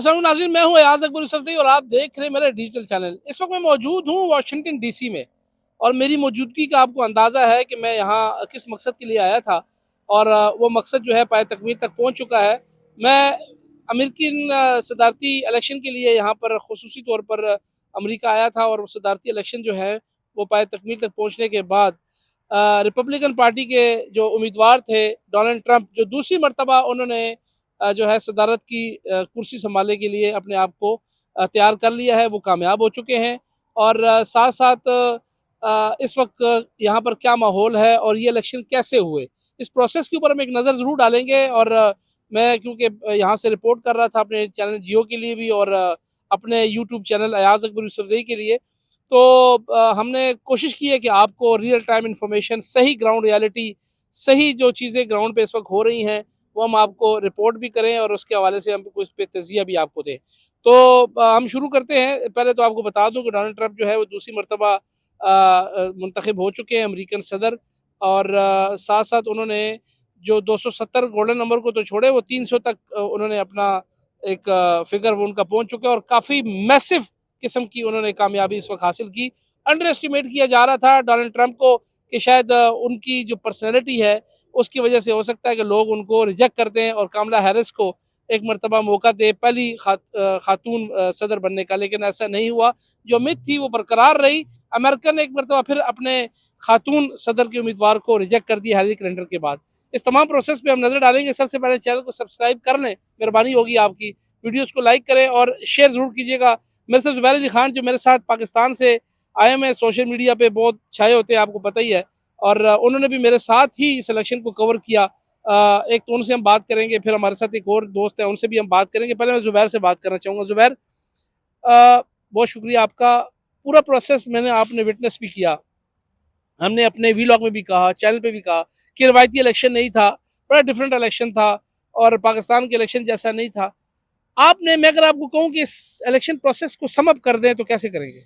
अस्सलाम नाज़रीन, मैं हूँ अयाज अकबर यूसुफ़ज़ई और आप देख रहे हैं मेरा डिजिटल चैनल। इस वक्त मैं मौजूद हूँ वाशिंगटन डीसी में और मेरी मौजूदगी का आपको अंदाज़ा है कि मैं यहाँ किस मकसद के लिए आया था और वो मकसद जो है पाए तकमील तक पहुँच चुका है। मैं अमेरिकन सदारती इलेक्शन के लिए यहाँ पर ख़ुसूसी तौर पर अमेरिका आया था और सदारती इलेक्शन जो है वो पाए तकमील तक पहुँचने के बाद रिपब्लिकन पार्टी के जो उम्मीदवार थे डोनाल्ड ट्रंप, जो दूसरी मरतबा उन्होंने जो है सदारत की कुर्सी संभालने के लिए अपने आप को तैयार कर लिया है, वो कामयाब हो चुके हैं। और साथ साथ इस वक्त यहाँ पर क्या माहौल है और ये इलेक्शन कैसे हुए, इस प्रोसेस के ऊपर हम एक नज़र ज़रूर डालेंगे। और मैं क्योंकि यहाँ से रिपोर्ट कर रहा था अपने चैनल जियो के लिए भी और अपने यूट्यूब चैनल अयाज अकबर यूसुफ़ज़ई के लिए, तो हमने कोशिश की है कि आपको रियल टाइम इंफॉर्मेशन, सही ग्राउंड रियलिटी, सही जो चीज़ें ग्राउंड पे इस वक्त हो रही हैं वो हम आपको रिपोर्ट भी करें और उसके हवाले से हम कुछ पे तज़िया भी आपको दें। तो हम शुरू करते हैं। पहले तो आपको बता दूं कि डोनाल्ड ट्रंप जो है वो दूसरी मरतबा मुंतखब हो चुके हैं अमेरिकन सदर। और साथ-साथ उन्होंने जो 270 गोल्डन नंबर को तो छोड़े, वो 300 तक उन्होंने अपना एक फिगर वो उनका पहुँच चुका है और काफ़ी मैसिव किस्म की उन्होंने कामयाबी इस वक्त हासिल की। अंडर एस्टिमेट किया जा रहा था डोनाल्ड ट्रंप को कि शायद उनकी जो पर्सनैलिटी है उसकी वजह से हो सकता है कि लोग उनको रिजेक्ट कर दें और कमला हैरिस को एक मरतबा मौका दे पहली खातून सदर बनने का, लेकिन ऐसा नहीं हुआ। जो उम्मीद थी वो बरकरार रही। अमेरिका ने एक मरतबा फिर अपने खातून सदर के उम्मीदवार को रिजेक्ट कर दिया हिलरी क्लिंटन के बाद। इस तमाम प्रोसेस पे हम नज़र डालेंगे। सबसे पहले चैनल को सब्सक्राइब कर लें, मेहरबानी होगी आपकी। वीडियोज़ को लाइक करें और शेयर ज़रूर कीजिएगा। मेरे से ज़ुबैर अली खान जो मेरे साथ पाकिस्तान से आए हैं, सोशल मीडिया पे बहुत छाए होते हैं, आपको पता ही है। और उन्होंने भी मेरे साथ ही इस इलेक्शन को कवर किया। एक तो उनसे हम बात करेंगे, फिर हमारे साथ एक और दोस्त है उनसे भी हम बात करेंगे। पहले मैं ज़ुबैर से बात करना चाहूँगा। ज़ुबैर, बहुत शुक्रिया आपका। पूरा प्रोसेस मैंने आपने विटनेस भी किया, हमने अपने वीलॉग में भी कहा, चैनल पे भी कहा कि रवायती इलेक्शन नहीं था, बड़ा डिफरेंट इलेक्शन था और पाकिस्तान के इलेक्शन जैसा नहीं था। आपने, मैं अगर आपको कहूँ कि इस इलेक्शन प्रोसेस को सम अप कर दें तो कैसे करेंगे?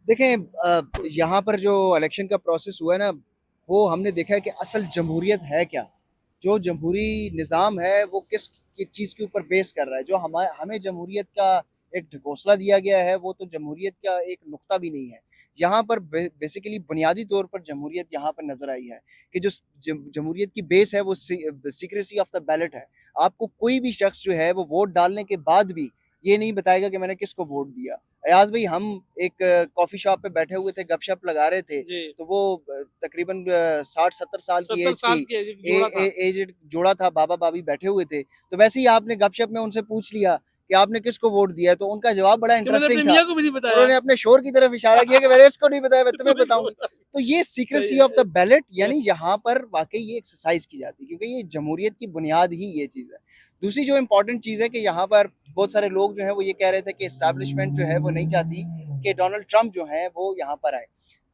देखें, यहाँ पर जो इलेक्शन का प्रोसेस हुआ है ना, वो हमने देखा है कि असल जमहूरियत है क्या। जो जमहूरी निज़ाम है वो किस चीज़ के ऊपर बेस कर रहा है। जो हमें जमहूरियत का एक ढकोसला दिया गया है वो तो जमहूरियत का एक नुक्ता भी नहीं है। यहाँ पर बेसिकली बुनियादी तौर पर जमहूरियत यहाँ पर नज़र आई है कि जो जमहूरियत की बेस है वो सीक्रेसी ऑफ द बैलेट है। आपको कोई भी शख्स जो है वो वोट डालने के बाद भी ये नहीं बताएगा कि मैंने किसको वोट दिया। अयाज भाई, हम एक कॉफ़ी शॉप पे बैठे हुए थे, गपशप लगा रहे थे, जी, तो वो तकरीबन 60-70 साल की 70 एज की साल के जोड़ा था। एजेड जोड़ा था, बाबा भाभी बैठे हुए थे। तो वैसे ही आपने गपशप में उनसे पूछ लिया कि आपने किसको वोट दिया है, तो उनका जवाब बड़ा कि मैंने इंटरेस्टिंग अपनी था। मियाँ को भी नहीं बताया। उन्होंने अपने शोर की तरफ इशारा किया कि मैंने इसको नहीं बताया, मैं इसको तुम्हें नहीं बताऊंगी। बताया। तो ये सही सीक्रेसी ऑफ है। द बैलेट, यानी यस। यहाँ पर वाकई ये एक्सरसाइज की जाती है, क्योंकि ये जमहूरियत की बुनियाद ही ये चीज़ है। दूसरी जो इंपॉर्टेंट चीज़ है कि यहाँ पर बहुत सारे लोग जो है वो ये कह रहे थे कि एस्टैब्लिशमेंट जो है वो नहीं चाहती कि डोनाल्ड ट्रंप जो है वो यहाँ पर आए।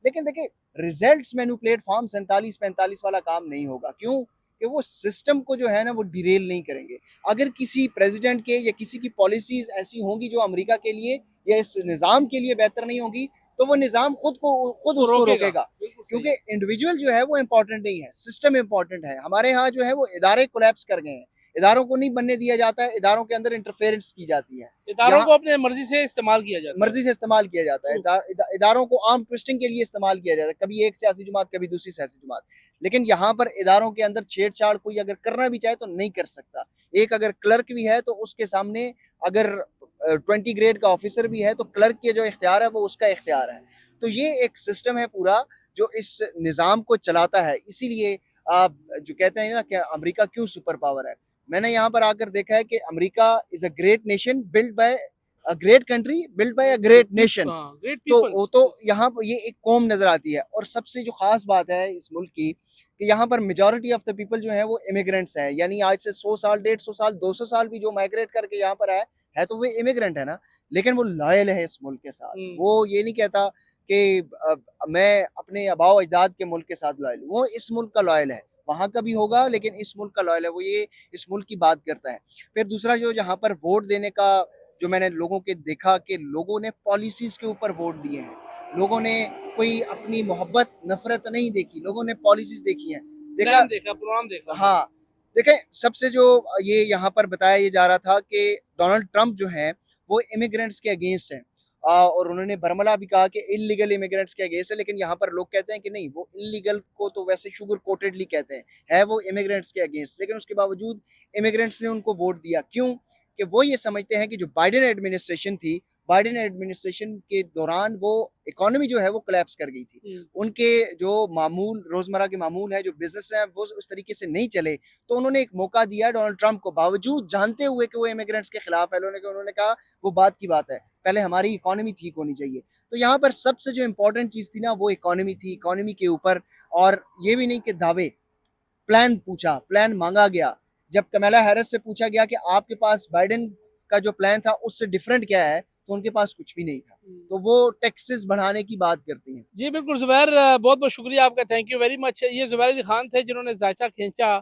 लेकिन देखिए, रिजल्ट्स मैनिपुलेट फॉर्म 47-45 वाला काम नहीं होगा। क्यों? कि वो सिस्टम को जो है ना वो डिरेल नहीं करेंगे। अगर किसी प्रेसिडेंट के या किसी की पॉलिसीज ऐसी होंगी जो अमेरिका के लिए या इस निज़ाम के लिए बेहतर नहीं होगी, तो वो निज़ाम खुद उसको उसको रोकेगा। रोकेगा। बिल्कुल सही क्योंकि है। इंडिविजुअल जो है वो इम्पोर्टेंट नहीं है, सिस्टम इम्पोर्टेंट है। हमारे यहाँ जो है वो इदारे कोलैप्स कर गए हैं। इदारों को नहीं बनने दिया जाता है, इदारों के अंदर इंटरफेरेंस की जाती है। इदारों यहाँ को अपने मर्जी से इस्तेमाल किया जाता है। मर्जी से इस्तेमाल किया जाता है। ट्रू। इदारों को आर्म ट्विस्टिंग के लिए इस्तेमाल किया जाता है, कभी एक सियासी जमात, कभी दूसरी सियासी जमात। लेकिन यहाँ पर इदारों के अंदर छेड़छाड़ कोई अगर करना भी चाहे तो नहीं कर सकता। एक अगर क्लर्क भी है तो उसके सामने, अगर 20 ग्रेड का ऑफिसर भी है तो क्लर्क के जो इख्तियार है वो उसका इख्तियार है। तो ये एक सिस्टम है पूरा जो इस निज़ाम को चलाता है। इसीलिए आप जो कहते हैं ना कि अमेरिका क्यों सुपर पावर है, मैंने यहाँ पर आकर देखा है कि America is a great nation build by a great country build by a great nation. Great तो वो पीपल्स। तो यहाँ पर ये एक कौम नजर आती है। और सबसे जो खास बात है इस मुल्क की कि यहाँ पर मेजॉरिटी ऑफ द पीपल जो है वो इमिग्रेंट्स हैं। यानी आज से 100 साल, 150 साल, 200 साल भी जो माइग्रेट करके यहाँ पर आए है तो वो इमिग्रेंट है ना। लेकिन वो लॉयल है इस मुल्क के साथ। वो ये नहीं कहता कि मैं अपने आबाओ अजदाद के मुल्क के साथ लॉयल हूँ। वो इस मुल्क का लॉयल है, वहाँ का भी होगा लेकिन इस मुल्क का लॉयल है। वो ये इस मुल्क की बात करता है। फिर दूसरा जो यहाँ पर वोट देने का जो मैंने लोगों के देखा कि लोगों ने पॉलिसीज के ऊपर वोट दिए हैं। लोगों ने कोई अपनी मोहब्बत नफरत नहीं देखी, लोगों ने पॉलिसीज देखी हैं। देखा। प्लान देखा, प्रोग्राम देखा। हाँ, देखें, सबसे जो ये यहाँ पर बताया ये जा रहा था कि डोनाल्ड ट्रंप जो हैं वो इमिग्रेंट्स के अगेंस्ट हैं। और उन्होंने बरमला भी कहा कि इलीगल इमिग्रेंट्स के अगेंस्ट है, लेकिन यहाँ पर लोग कहते हैं कि नहीं, वो इलीगल को तो वैसे शुगर कोटेडली कहते हैं, है वो इमिग्रेंट्स के अगेंस्ट, लेकिन उसके बावजूद इमिग्रेंट्स ने उनको वोट दिया। क्यों? कि वो ये समझते हैं कि जो बाइडेन एडमिनिस्ट्रेशन थी, बाइडेन एडमिनिस्ट्रेशन के दौरान वो इकोनॉमी जो है वो कोलैप्स कर गई थी। उनके जो मामूल रोजमर्रा के मामूल है, जो बिजनेस है, वो उस तरीके से नहीं चले, तो उन्होंने एक मौका दिया डोनाल्ड ट्रंप को, बावजूद जानते हुए कि वो इमिग्रेंट्स के खिलाफ है। उन्होंने कहा वो बात की बात है, पहले हमारी इकोनॉमी ठीक होनी चाहिए। तो यहाँ पर सबसे जो इम्पोर्टेंट चीज़ थी ना, वो इकोनॉमी थी, इकोनॉमी के ऊपर। और ये भी नहीं कि दावे, प्लान पूछा, प्लान मांगा गया। जब कमला हैरिस से पूछा गया कि आपके पास बाइडेन का जो प्लान था उससे डिफरेंट क्या है, तो उनके पास कुछ भी नहीं था। तो वो टैक्सेस बढ़ाने की बात करती हैं। जी बिल्कुल ज़ुबैर, बहुत बहुत शुक्रिया आपका, थैंक यू वेरी मच। ये ज़ुबैर अली खान थे जिन्होंने जायचा खींचा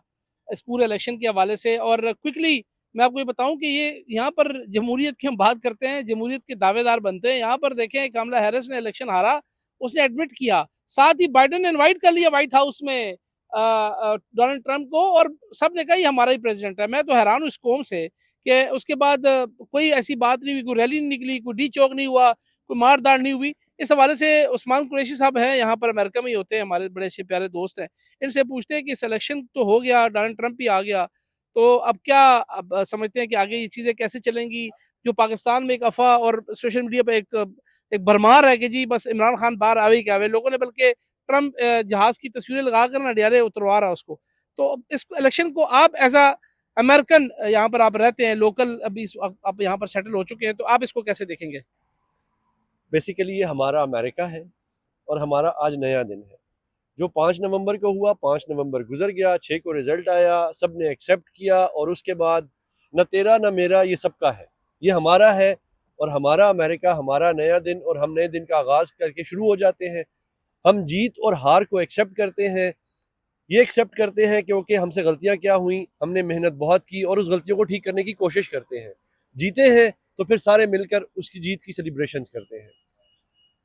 इस पूरे इलेक्शन के हवाले से। और क्विकली मैं आपको ये बताऊं कि ये यहाँ पर जमहूरियत की हम बात करते हैं, जमहूरियत के दावेदार बनते हैं। यहाँ पर देखें, कमला हैरिस ने इलेक्शन हारा, उसने एडमिट किया, साथ ही बाइडेन ने इन्वाइट कर लिया व्हाइट हाउस में डोनाल्ड ट्रंप को, और सब ने कहा ये हमारा ही प्रेसिडेंट है। मैं तो हैरान हूँ इस कौम से कि उसके बाद कोई ऐसी बात नहीं हुई, कोई रैली नहीं निकली, कोई डी चौक नहीं हुआ, कोई मारदार नहीं हुई। इस हवाले से उस्मान कुरैशी साहब हैं, यहाँ पर अमेरिका में ही होते हैं, हमारे बड़े अच्छे प्यारे दोस्त हैं। इनसे पूछते हैं कि सिलेक्शन तो हो गया, डोनाल्ड ट्रंप भी आ गया, तो अब क्या, अब समझते हैं कि आगे ये चीज़ें कैसे चलेंगी? जो पाकिस्तान में एक अफ़वाह और सोशल मीडिया पे एक एक भरमार है कि जी बस इमरान खान बाहर आवे ही क्या आवे, लोगों ने बल्कि ट्रंप जहाज़ की तस्वीरें लगा कर ना डियारे उतरवा रहा है उसको। तो इस इलेक्शन को आप एज़ अ अमेरिकन, यहाँ पर आप रहते हैं, लोकल, अभी आप यहाँ पर सेटल हो चुके हैं, तो आप इसको कैसे देखेंगे? बेसिकली ये हमारा अमेरिका है और हमारा आज नया दिन है। जो 5 नवंबर को हुआ, 5 नवंबर गुजर गया, 6 को रिजल्ट आया, सब ने एक्सेप्ट किया, और उसके बाद न तेरा न मेरा, ये सबका है, ये हमारा है। और हमारा अमेरिका, हमारा नया दिन, और हम नए दिन का आगाज़ करके शुरू हो जाते हैं। हम जीत और हार को एक्सेप्ट करते हैं। ये एक्सेप्ट करते हैं क्योंकि हमसे गलतियां क्या हुई, हमने मेहनत बहुत की, और उस गलतियों को ठीक करने की कोशिश करते हैं। जीते हैं तो फिर सारे मिलकर उसकी जीत की सेलिब्रेशंस करते हैं।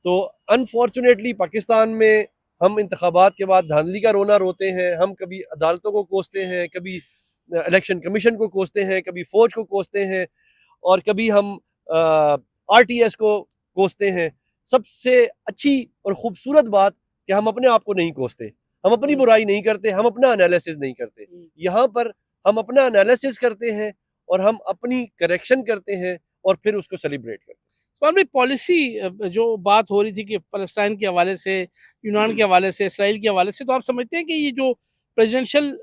तो अनफॉर्चुनेटली पाकिस्तान में हम इंतखाबात के बाद धांधली का रोना रोते हैं। हम कभी अदालतों को कोसते हैं, कभी इलेक्शन कमीशन को कोसते हैं, कभी फौज को कोसते हैं, और कभी हम आरटीएस को कोसते हैं। सबसे अच्छी और खूबसूरत बात कि हम अपने आप को नहीं कोसते, हम अपनी बुराई नहीं करते, हम अपना एनालिसिस नहीं करते। यहाँ पर हम अपना एनालिसिस करते हैं और हम अपनी करेक्शन करते हैं और फिर उसको सेलिब्रेट करते हैं। उस्मान भाई, पॉलिसी जो बात हो रही थी कि फ़लस्तीन के हवाले से, यूनान के हवाले से, इसराइल के हवाले से, तो आप समझते हैं कि ये जो प्रेसिडेंशियल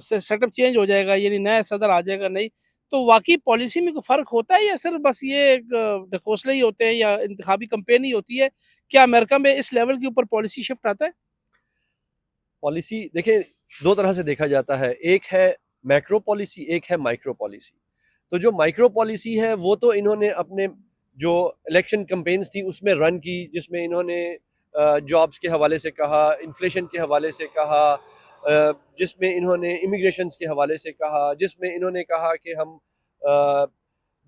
सेटअप चेंज हो जाएगा, यानी नया सदर आ जाएगा, नहीं, तो वाकई पॉलिसी में कोई फ़र्क होता है, या सिर्फ बस ये एक ढकोसले ही होते हैं, या इंतखाबी कैंपेन ही होती है? क्या अमेरिका में इस लेवल के ऊपर पॉलिसी शिफ्ट आता है? पॉलिसी देखें, दो तरह से देखा जाता है, एक है मैक्रो पॉलिसी, एक है माइक्रो पॉलिसी। तो जो माइक्रो पॉलिसी है वो तो इन्होंने अपने जो इलेक्शन कैंपेन्स थी उसमें रन की, जिसमें इन्होंने जॉब्स के हवाले से कहा, इन्फ्लेशन के हवाले से कहा, जिसमें इन्होंने इमिग्रेशन के हवाले से कहा, जिसमें इन्होंने कहा कि हम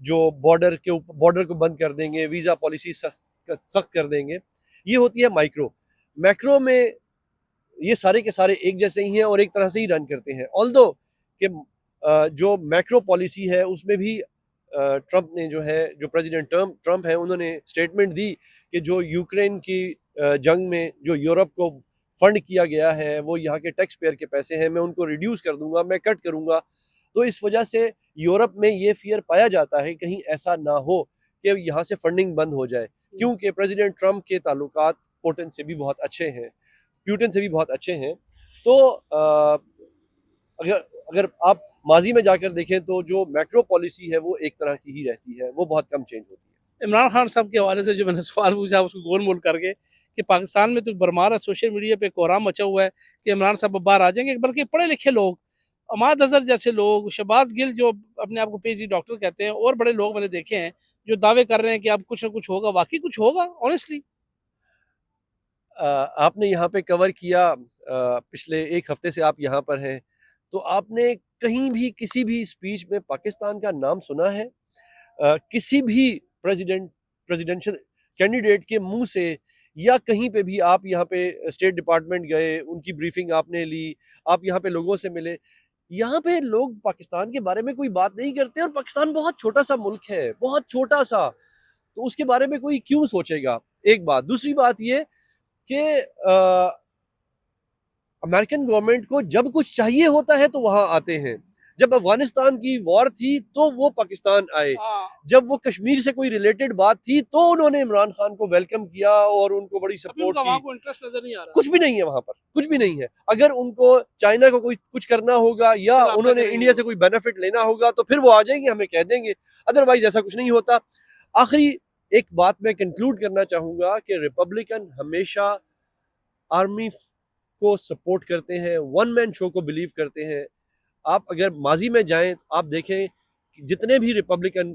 जो बॉर्डर को बंद कर देंगे, वीज़ा पॉलिसी सख्त कर देंगे। ये होती है माइक्रो। मैक्रो में ये सारे के सारे एक जैसे ही हैं और एक तरह से ही रन करते हैं। ऑल्दो कि जो मैक्रो पॉलिसी है उसमें भी ट्रंप ने जो है, जो प्रेसिडेंट ट्रंप है, उन्होंने स्टेटमेंट दी कि जो यूक्रेन की जंग में जो यूरोप को फंड किया गया है, वो यहाँ के टैक्स पेयर के पैसे हैं, मैं उनको रिड्यूस कर दूंगा, मैं कट करूंगा। तो इस वजह से यूरोप में ये फियर पाया जाता है कहीं ऐसा ना हो कि यहाँ से फंडिंग बंद हो जाए, क्योंकि प्रेसिडेंट ट्रंप के ताल्लुकात पुतिन से भी बहुत अच्छे हैं, प्यूटिन से भी बहुत अच्छे हैं। तो अगर अगर आप माजी में जाकर देखें तो जो मैक्रो पॉलिसी है वो एक तरह की ही रहती है, वो बहुत कम चेंज होती है। इमरान खान साहब के हवाले से जो मैंने सवाल पूछा उसको गोल मोल करके, कि पाकिस्तान में तो भरमार है, सोशल मीडिया पे कोहराम मचा हुआ है कि इमरान साहब अब बाहर आ जाएंगे, बल्कि पढ़े लिखे लोग, अमाद अजहर जैसे लोग, शहबाज गिल जो अपने आप को पीएचडी डॉक्टर कहते हैं, और बड़े लोग मैंने देखे हैं जो दावे कर रहे हैं कि अब कुछ ना कुछ होगा, वाकई कुछ होगा ऑनेस्टली? आपने यहाँ पे कवर किया, पिछले एक हफ्ते से आप यहाँ पर हैं, तो आपने कहीं भी किसी भी स्पीच में पाकिस्तान का नाम सुना है? किसी भी प्रेसिडेंशियल कैंडिडेट के मुंह से, या कहीं पे भी आप यहाँ पे स्टेट डिपार्टमेंट गए, उनकी ब्रीफिंग आपने ली, आप यहाँ पे लोगों से मिले, यहाँ पे लोग पाकिस्तान के बारे में कोई बात नहीं करते, और पाकिस्तान बहुत छोटा सा मुल्क है, बहुत छोटा सा, तो उसके बारे में कोई क्यों सोचेगा। एक बात। दूसरी बात ये कि अमेरिकन गवर्नमेंट को जब कुछ चाहिए होता है तो वहां आते हैं। जब अफगानिस्तान की वॉर थी तो वो पाकिस्तान आए, जब वो कश्मीर से कोई रिलेटेड बात थी तो उन्होंने इमरान खान को वेलकम किया और उनको बड़ी सपोर्ट की। वहाँ को इंटरेस्ट नजर नहीं आ रहा। कुछ भी नहीं है वहां पर, कुछ भी नहीं है। अगर उनको चाइना को कोई कुछ करना होगा या फिर आप उन्होंने करेंगे इंडिया वो। से कोई बेनिफिट लेना होगा तो फिर वो आ जाएंगे, हमें कह देंगे, अदरवाइज ऐसा कुछ नहीं होता। आखिरी एक बात मैं कंक्लूड करना चाहूंगा कि रिपब्लिकन हमेशा आर्मी को सपोर्ट करते हैं, वन मैन शो को बिलीव करते हैं। आप अगर माजी में जाएं तो आप देखें कि जितने भी रिपब्लिकन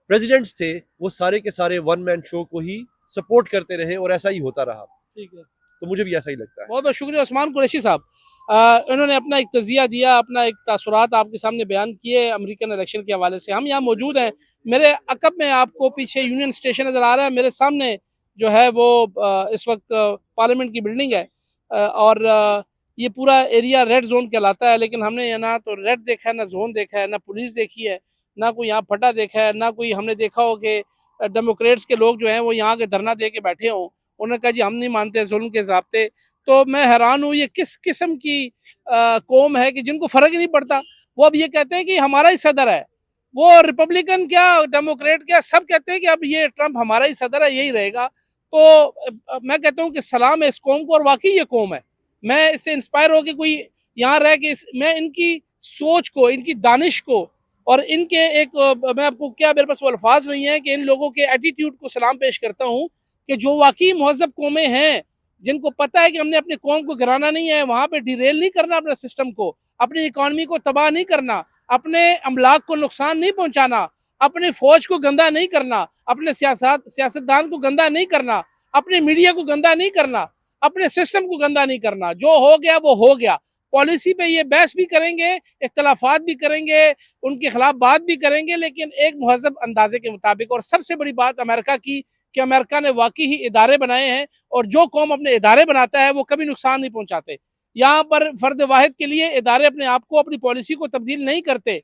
प्रेसिडेंट्स थे वो सारे के सारे वन मैन शो को ही सपोर्ट करते रहे और ऐसा ही होता रहा। ठीक है, तो मुझे भी ऐसा ही लगता है। बहुत बहुत शुक्रिया उस्मान कुरैशी साहब। इन्होंने अपना एक तजिया दिया, अपना एक तासुरात आपके सामने बयान किए अमेरिकन इलेक्शन के हवाले से। हम यहाँ मौजूद हैं, मेरे अकब में आपको पीछे यूनियन स्टेशन नज़र आ रहा है, मेरे सामने जो है वो इस वक्त पार्लियामेंट की बिल्डिंग है, और ये पूरा एरिया रेड जोन कहलाता है। लेकिन हमने यहाँ ना तो रेड देखा है, ना जोन देखा है, ना पुलिस देखी है, ना कोई यहाँ फटा देखा है, ना कोई हमने देखा हो कि डेमोक्रेट्स के लोग जो हैं वो यहाँ के धरना दे के बैठे हों, उन्होंने कहा जी हम नहीं मानते जुल्म के ज़ाब्ते। तो मैं हैरान हूँ, ये किस किस्म की कौम है कि जिनको फ़र्क ही नहीं पड़ता। वो अब ये कहते हैं कि हमारा ही सदर है, वो रिपब्लिकन क्या डेमोक्रेट क्या सब कहते हैं कि अब ये ट्रम्प हमारा ही सदर है, यही रहेगा। तो मैं कहता हूँ कि सलाम है इस कौम को, और वाकई ये कौम है। मैं इससे इंस्पायर हो के कोई यहाँ रह के मैं इनकी सोच को, इनकी दानिश को, और इनके मैं आपको क्या, मेरे पास वो अल्फाज नहीं है कि इन लोगों के एटीट्यूड को सलाम पेश करता हूँ कि जो वाकई महज़ब कौमें हैं, जिनको पता है कि हमने अपनी कौम को गिराना नहीं है, वहाँ पे डिरेल नहीं करना अपने सिस्टम को, अपनी इकॉनमी को तबाह नहीं करना, अपने अमलाक को नुकसान नहीं पहुँचाना, अपनी फ़ौज को गंदा नहीं करना, अपने सियासतदान को गंदा नहीं करना, अपने मीडिया को गंदा नहीं करना, अपने सिस्टम को गंदा नहीं करना। जो हो गया वो हो गया। पॉलिसी पे ये बहस भी करेंगे, इख्तलाफात भी करेंगे, उनके खिलाफ बात भी करेंगे, लेकिन एक महज़ब अंदाजे के मुताबिक। और सबसे बड़ी बात अमेरिका की कि अमेरिका ने वाकई ही इदारे बनाए हैं, और जो कौम अपने इदारे बनाता है वो कभी नुकसान नहीं पहुंचाते। यहाँ पर फर्द वाहिद के लिए इदारे अपने आप को, अपनी पॉलिसी को तब्दील नहीं करते।